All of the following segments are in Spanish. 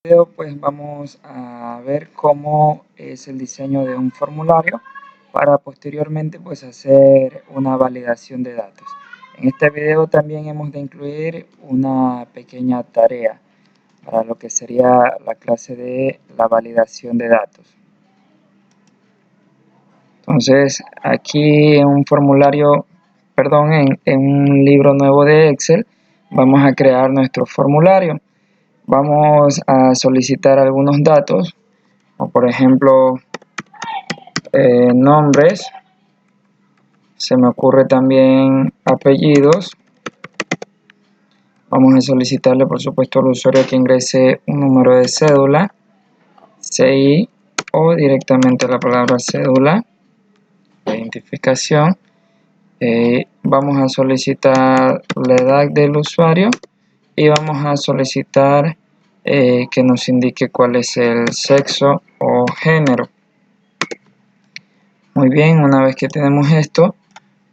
video pues vamos a ver cómo es el diseño de un formulario para posteriormente pues hacer una validación de datos. En este video también hemos de incluir una pequeña tarea para lo que sería la clase de la validación de datos. Entonces aquí en un formulario, en un libro nuevo de Excel vamos a crear nuestro formulario. Vamos a solicitar algunos datos, o por ejemplo nombres, se me ocurre también apellidos. Vamos a solicitarle por supuesto al usuario que ingrese un número de cédula, CI, o directamente la palabra cédula, identificación. Vamos a solicitar la edad del usuario y vamos a solicitar que nos indique cuál es el sexo o género. Muy bien, una vez que tenemos esto,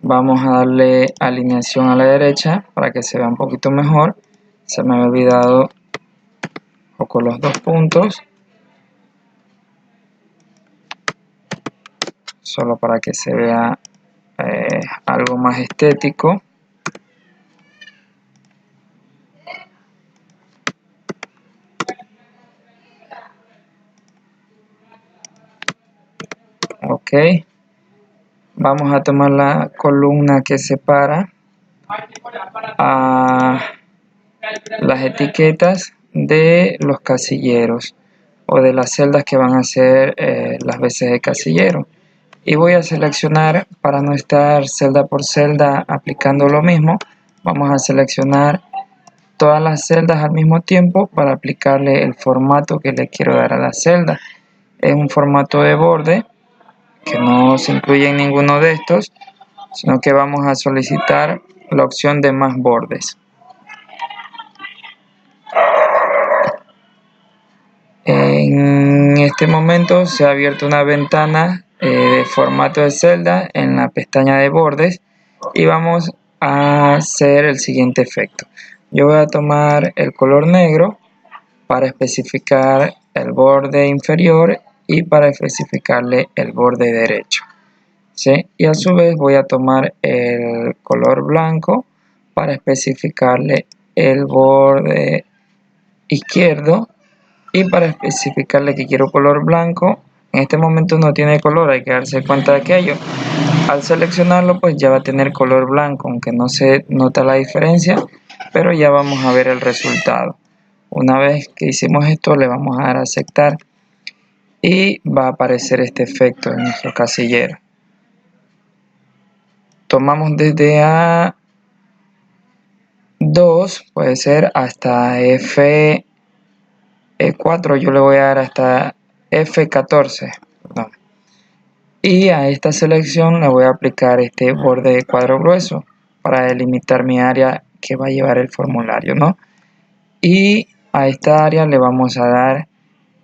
vamos a darle alineación a la derecha para que se vea un poquito mejor. Se me había olvidado un poco los dos puntos, solo para que se vea algo más estético. Ok, vamos a tomar la columna que separa a las etiquetas de los casilleros o de las celdas que van a ser las veces de casillero, y voy a seleccionar, para no estar celda por celda aplicando lo mismo, vamos a seleccionar todas las celdas al mismo tiempo para aplicarle el formato que le quiero dar a la celda. Es un formato de borde que no se incluye en ninguno de estos, sino que vamos a solicitar la opción de más bordes. En este momento se ha abierto una ventana de formato de celda en la pestaña de bordes y vamos a hacer el siguiente efecto. Yo voy a tomar el color negro para especificar el borde inferior y para especificarle el borde derecho, ¿sí? Y a su vez voy a tomar el color blanco para especificarle el borde izquierdo y para especificarle que quiero color blanco. En este momento no tiene color, hay que darse cuenta de aquello. Al seleccionarlo pues ya va a tener color blanco, aunque no se nota la diferencia, pero ya vamos a ver el resultado. Una vez que hicimos esto le vamos a dar a aceptar y va a aparecer este efecto en nuestro casillero. Tomamos desde A2, puede ser hasta F4, yo le voy a dar hasta F14, perdón. Y a esta selección le voy a aplicar este borde de cuadro grueso para delimitar mi área que va a llevar el formulario, ¿no? Y a esta área le vamos a dar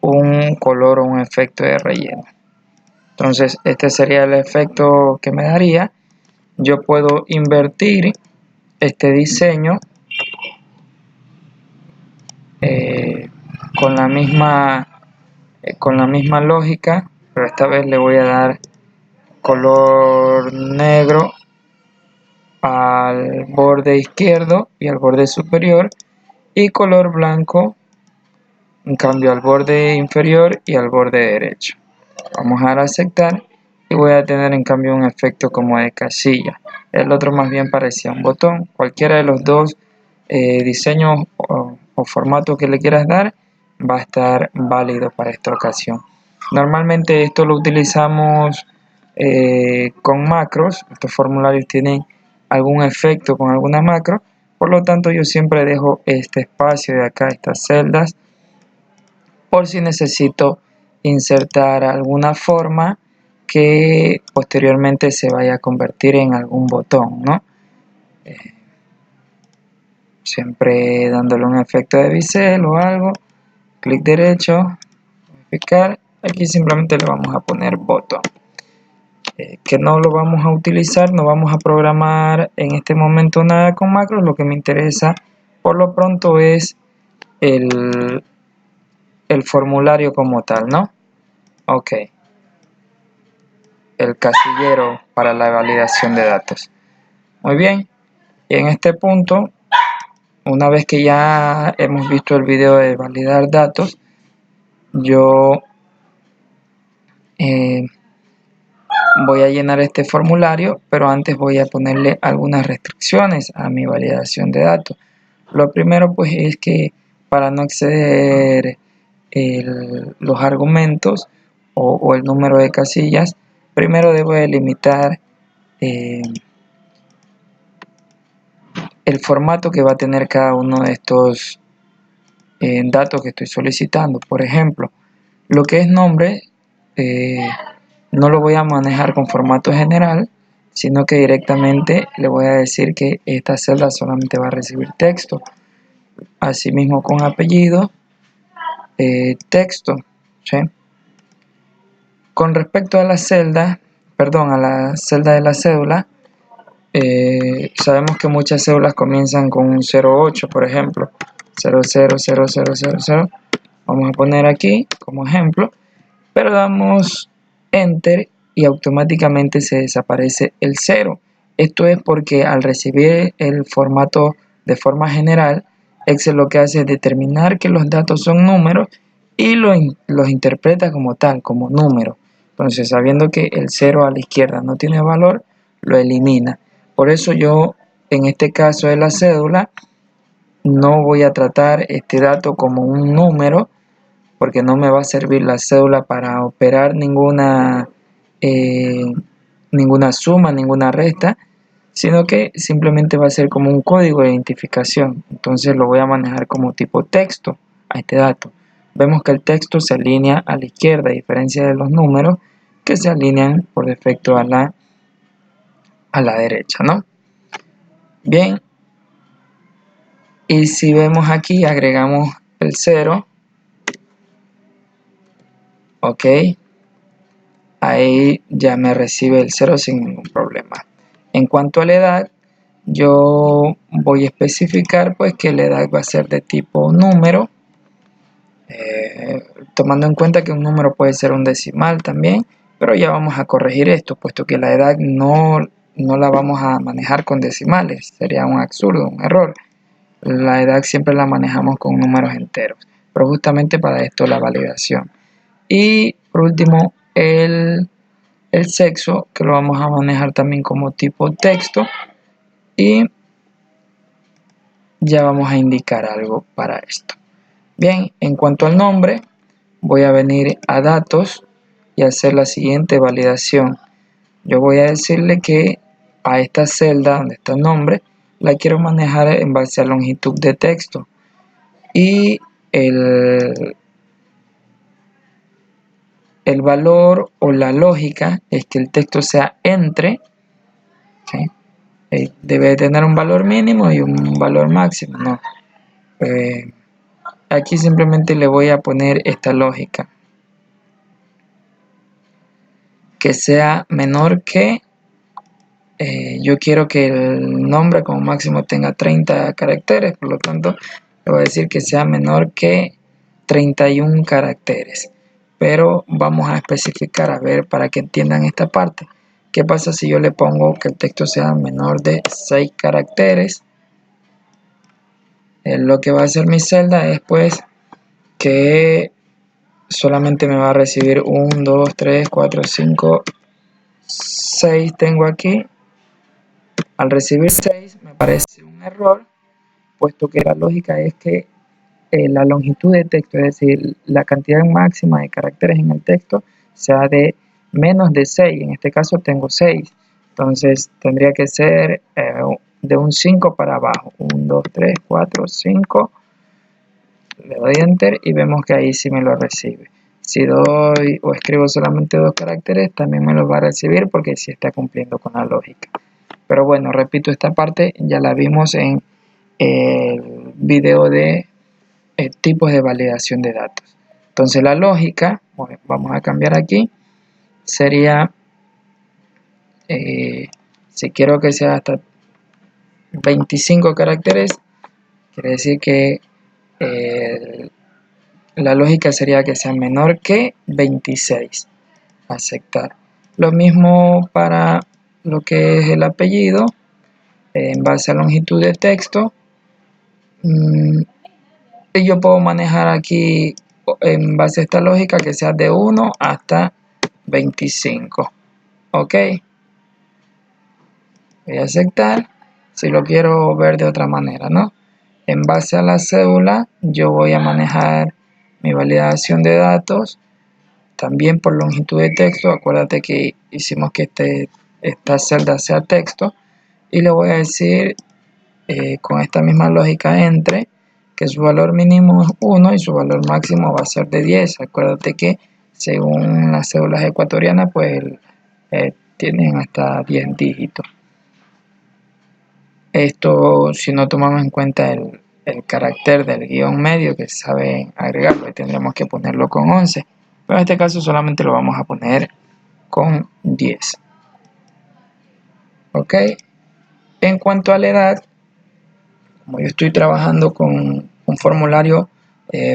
un color o un efecto de relleno. Entonces este sería el efecto que me daría. Yo puedo invertir este diseño con la misma lógica, pero esta vez le voy a dar color negro al borde izquierdo y al borde superior, y color blanco en cambio al borde inferior y al borde derecho. Vamos a dar a aceptar y voy a tener en cambio un efecto como de casilla. El otro más bien parecía un botón. Cualquiera de los dos diseños o formatos que le quieras dar va a estar válido para esta ocasión. Normalmente esto lo utilizamos con macros. Estos formularios tienen algún efecto con alguna macro, por lo tanto yo siempre dejo este espacio de acá, estas celdas, por si necesito insertar alguna forma que posteriormente se vaya a convertir en algún botón, ¿no? Siempre dándole un efecto de bisel o algo, clic derecho, modificar, aquí simplemente le vamos a poner botón. Que no lo vamos a utilizar, no vamos a programar en este momento nada con macros. Lo que me interesa por lo pronto es el el formulario como tal, ¿no? Ok. El casillero para la validación de datos. Muy bien. Y en este punto, una vez que ya hemos visto el video de validar datos, yo voy a llenar este formulario, pero antes voy a ponerle algunas restricciones a mi validación de datos. Lo primero pues es que para no exceder los argumentos o el número de casillas, primero debo delimitar el formato que va a tener cada uno de estos datos que estoy solicitando. Por ejemplo, lo que es nombre no lo voy a manejar con formato general, sino que directamente le voy a decir que esta celda solamente va a recibir texto. Asimismo con apellido, texto, ¿sí? Con respecto a la celda, perdón, a la celda de la cédula, sabemos que muchas cédulas comienzan con un 08, por ejemplo, 000000. Vamos a poner aquí como ejemplo, pero damos Enter y automáticamente se desaparece el 0. Esto es porque al recibir el formato de forma general, Excel lo que hace es determinar que los datos son números y los interpreta como tal, como números. Entonces, sabiendo que el 0 a la izquierda no tiene valor, lo elimina. Por eso yo, en este caso de la cédula, no voy a tratar este dato como un número, porque no me va a servir la cédula para operar ninguna suma, ninguna resta, sino que simplemente va a ser como un código de identificación. Entonces lo voy a manejar como tipo texto a este dato. Vemos que el texto se alinea a la izquierda, a diferencia de los números que se alinean por defecto a la derecha, ¿no? Bien, y si vemos aquí, agregamos el 0, ok, ahí ya me recibe el 0 sin ningún problema. En cuanto a la edad, yo voy a especificar pues que la edad va a ser de tipo número, tomando en cuenta que un número puede ser un decimal también, pero ya vamos a corregir esto, puesto que la edad no la vamos a manejar con decimales, sería un absurdo, un error. La edad siempre la manejamos con números enteros, pero justamente para esto la validación. Y por último, el sexo, que lo vamos a manejar también como tipo texto, y ya vamos a indicar algo para esto. Bien, en cuanto al nombre, voy a venir a datos y hacer la siguiente validación. Yo voy a decirle que a esta celda donde está el nombre, la quiero manejar en base a longitud de texto. Y el valor o la lógica es que el texto sea entre, ¿sí? Debe tener un valor mínimo y un valor máximo, ¿no? Aquí simplemente le voy a poner esta lógica, que sea menor que, yo quiero que el nombre como máximo tenga 30 caracteres, por lo tanto le voy a decir que sea menor que 31 caracteres, pero vamos a especificar, a ver, para que entiendan esta parte. ¿Qué pasa si yo le pongo que el texto sea menor de 6 caracteres? Lo que va a hacer mi celda es pues que solamente me va a recibir 1, 2, 3, 4, 5, 6 tengo aquí. Al recibir 6 me parece un error, puesto que la lógica es que la longitud de texto, es decir, la cantidad máxima de caracteres en el texto, sea de menos de 6. En este caso tengo 6. Entonces tendría que ser de un 5 para abajo. 1, 2, 3, 4, 5. Le doy Enter y vemos que ahí sí me lo recibe. Si doy o escribo solamente 2 caracteres, también me los va a recibir porque sí está cumpliendo con la lógica. Pero bueno, repito, esta parte ya la vimos en el video de tipos de validación de datos. Entonces la lógica, bueno, vamos a cambiar aquí, sería, si quiero que sea hasta 25 caracteres, quiere decir que la lógica sería que sea menor que 26. Aceptar. Lo mismo para lo que es el apellido, en base a longitud de texto. Y yo puedo manejar aquí, en base a esta lógica, que sea de 1 hasta 25. Ok. Voy a aceptar. Si lo quiero ver de otra manera, ¿no? En base a la cédula, yo voy a manejar mi validación de datos también por longitud de texto. Acuérdate que hicimos que esta celda sea texto. Y le voy a decir, con esta misma lógica, entre que su valor mínimo es 1 y su valor máximo va a ser de 10. Acuérdate que según las cédulas ecuatorianas, pues tienen hasta 10 dígitos. Esto, si no tomamos en cuenta el carácter del guión medio que sabe agregarlo, tendremos que ponerlo con 11. Pero en este caso solamente lo vamos a poner con 10. Ok. En cuanto a la edad, como yo estoy trabajando con un formulario,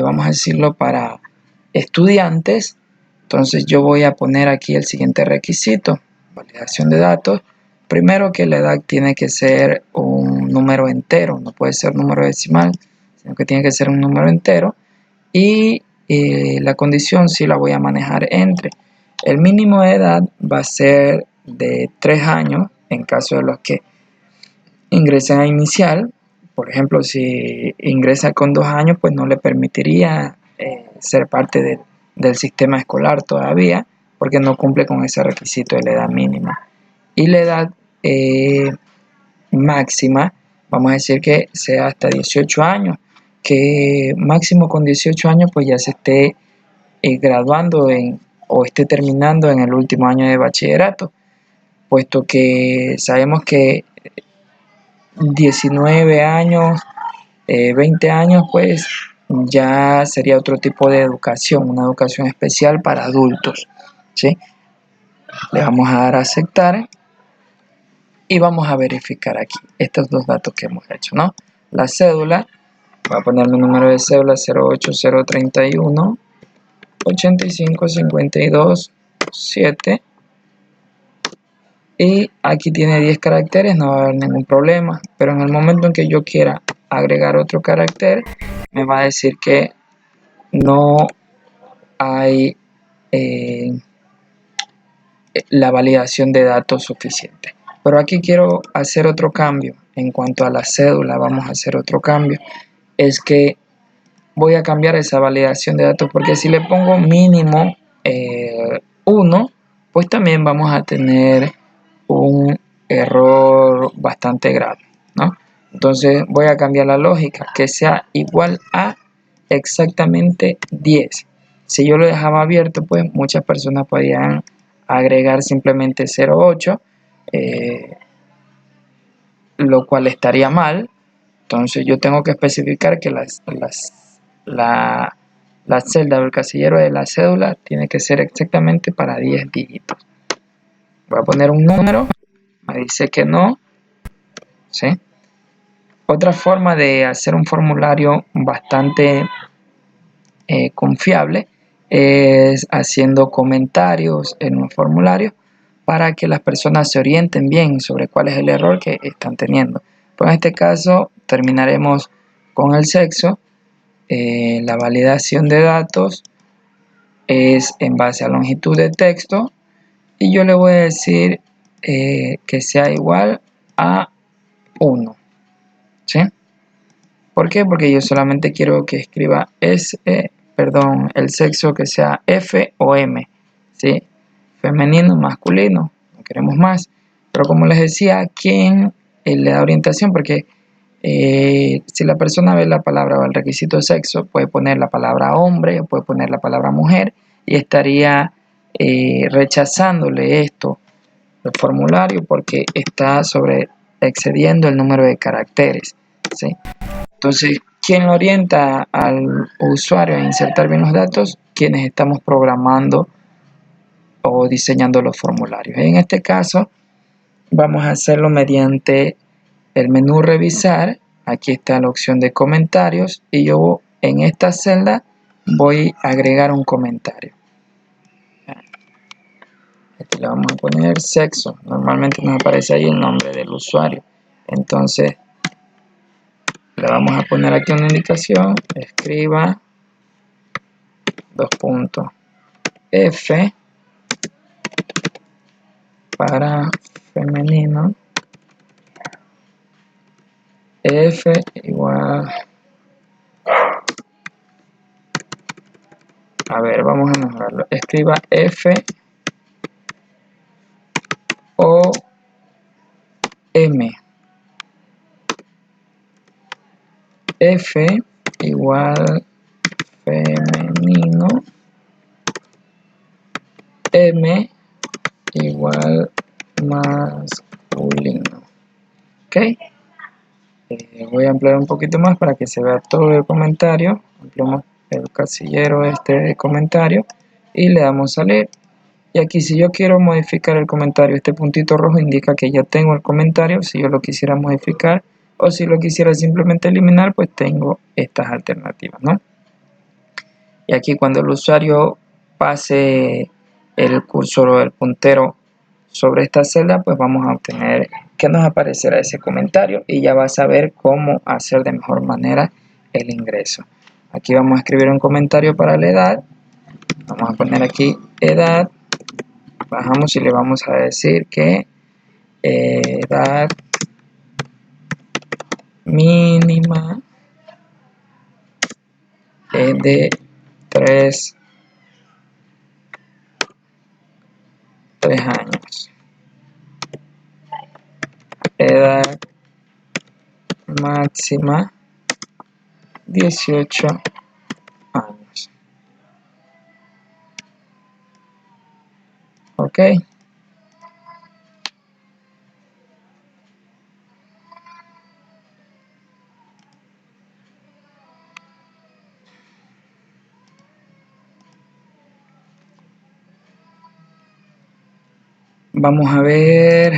vamos a decirlo, para estudiantes, entonces yo voy a poner aquí el siguiente requisito: validación de datos. Primero, que la edad tiene que ser un número entero, no puede ser número decimal, sino que tiene que ser un número entero. Y la condición sí la voy a manejar entre. El mínimo de edad va a ser de 3 años en caso de los que ingresen a inicial. Por ejemplo, si ingresa con 2 años, pues no le permitiría ser parte del sistema escolar todavía, porque no cumple con ese requisito de la edad mínima. Y la edad máxima, vamos a decir que sea hasta 18 años, que máximo con 18 años pues ya se esté graduando o esté terminando en el último año de bachillerato, puesto que sabemos que 19 años, 20 años, pues ya sería otro tipo de educación, una educación especial para adultos, ¿sí? Le vamos a dar a aceptar y vamos a verificar aquí estos dos datos que hemos hecho, ¿no? La cédula, voy a poner mi número de cédula 08031 85 52 7, y aquí tiene 10 caracteres, no va a haber ningún problema, pero en el momento en que yo quiera agregar otro carácter, me va a decir que no hay la validación de datos suficiente. Pero aquí quiero hacer otro cambio. En cuanto a la cédula, vamos a hacer otro cambio. Es que voy a cambiar esa validación de datos, porque si le pongo mínimo 1, pues también vamos a tener un error bastante grave, ¿no? Entonces voy a cambiar la lógica, que sea igual a exactamente 10. Si yo lo dejaba abierto, pues muchas personas podían agregar simplemente 0,8, lo cual estaría mal. Entonces yo tengo que especificar que la celda o el casillero de la cédula tiene que ser exactamente para 10 dígitos. Voy a poner un número, me dice que no, ¿sí? Otra forma de hacer un formulario bastante confiable es haciendo comentarios en un formulario para que las personas se orienten bien sobre cuál es el error que están teniendo. Pues en este caso terminaremos con el sexo. La validación de datos es en base a longitud de texto, y yo le voy a decir que sea igual a 1, ¿sí? ¿Por qué? Porque yo solamente quiero que escriba el sexo, que sea F o M, ¿sí? Femenino, masculino, no queremos más. Pero como les decía, ¿quién le da orientación? Porque si la persona ve la palabra o el requisito sexo, puede poner la palabra hombre o puede poner la palabra mujer, y estaría rechazándole esto, el formulario, porque está excediendo el número de caracteres, ¿sí? Entonces, ¿quién orienta al usuario a insertar bien los datos? Quienes estamos programando o diseñando los formularios. En este caso, vamos a hacerlo mediante el menú revisar. Aquí está la opción de comentarios, y yo en esta celda voy a agregar un comentario. Aquí le vamos a poner sexo. Normalmente nos aparece ahí el nombre del usuario. Entonces le vamos a poner aquí una indicación. Escriba F para femenino. F igual. A ver, vamos a mejorarlo. Escriba F o M. F igual femenino. M igual masculino. Ok. Voy a ampliar un poquito más para que se vea todo el comentario. Ampliamos el casillero de comentario y le damos salir. Y aquí si yo quiero modificar el comentario, este puntito rojo indica que ya tengo el comentario. Si yo lo quisiera modificar o si lo quisiera simplemente eliminar, pues tengo estas alternativas, ¿no? Y aquí cuando el usuario pase el cursor o el puntero sobre esta celda, pues vamos a obtener que nos aparecerá ese comentario y ya va a saber cómo hacer de mejor manera el ingreso. Aquí vamos a escribir un comentario para la edad. Vamos a poner aquí edad. Bajamos y le vamos a decir que edad mínima es de 3 años. Edad máxima 18 años. Ok. Vamos a ver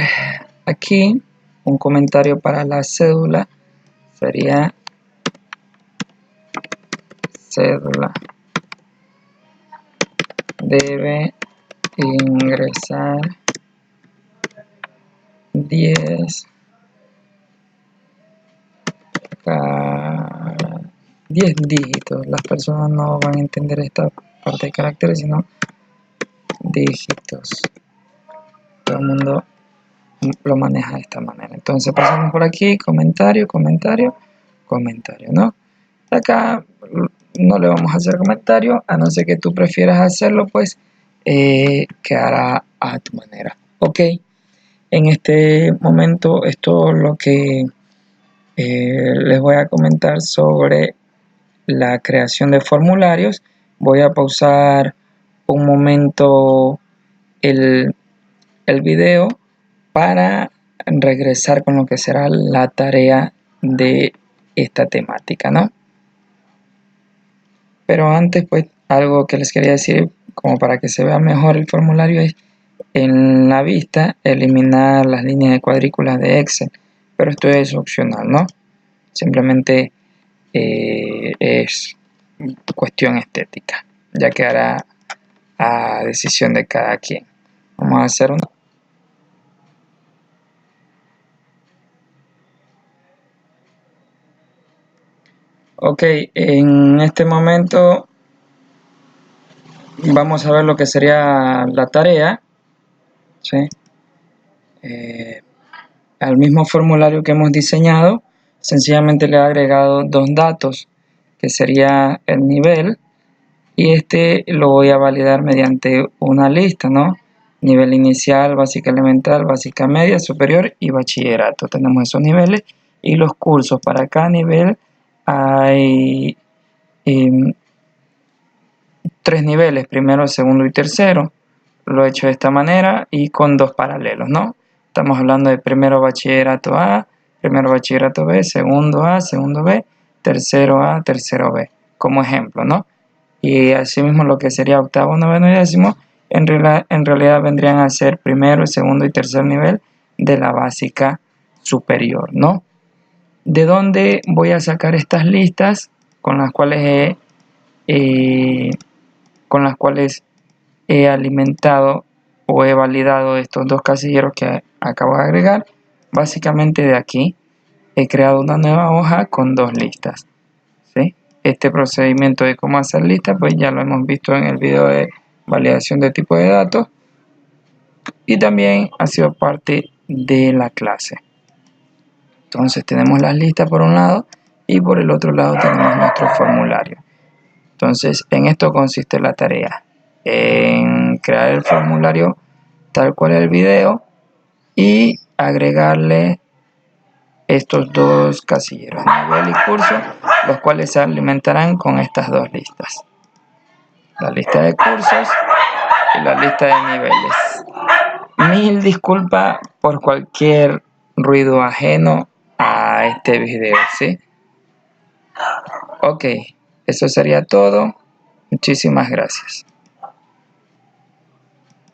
aquí un comentario para la cédula. Sería cédula debe ingresar 10 dígitos. Las personas no van a entender esta parte de caracteres, sino dígitos. Todo el mundo lo maneja de esta manera. Entonces pasamos por aquí, comentario, ¿no? Acá no le vamos a hacer comentario, a no ser que tú prefieras hacerlo, pues quedará a tu manera. Ok, en este momento es todo lo que les voy a comentar sobre la creación de formularios. Voy a pausar un momento el video para regresar con lo que será la tarea de esta temática, ¿no? Pero antes, pues, algo que les quería decir, como para que se vea mejor el formulario, es en la vista eliminar las líneas de cuadrículas de Excel, pero esto es opcional, ¿no? Simplemente es cuestión estética, ya quedará a decisión de cada quien. Vamos a hacer una. Ok, en este momento vamos a ver lo que sería la tarea, ¿sí? Al mismo formulario que hemos diseñado, sencillamente le he agregado dos datos, que sería el nivel, y este lo voy a validar mediante una lista, ¿no? Nivel inicial, básica elemental, básica media, superior y bachillerato. Tenemos esos niveles y los cursos. Para cada nivel hay 3 niveles, primero, segundo y tercero. Lo he hecho de esta manera y con dos paralelos, ¿no? Estamos hablando de primero bachillerato A, primero bachillerato B, segundo A, segundo B, tercero A, tercero B, como ejemplo, ¿no? Y asimismo lo que sería octavo, noveno y décimo, en realidad vendrían a ser primero, segundo y tercer nivel de la básica superior, ¿no? ¿De dónde voy a sacar estas listas con las cuales he con las cuales he alimentado o he validado estos dos casilleros que acabo de agregar. Básicamente de aquí he creado una nueva hoja con dos listas, ¿sí? Este procedimiento de cómo hacer listas pues ya lo hemos visto en el video de validación de tipo de datos y también ha sido parte de la clase. Entonces tenemos las listas por un lado y por el otro lado tenemos nuestro formulario. Entonces en esto consiste la tarea, en crear el formulario tal cual el video y agregarle estos dos casilleros, nivel y curso, los cuales se alimentarán con estas dos listas, la lista de cursos y la lista de niveles. Mil disculpas por cualquier ruido ajeno a este video, ¿sí? Ok, eso sería todo. Muchísimas gracias.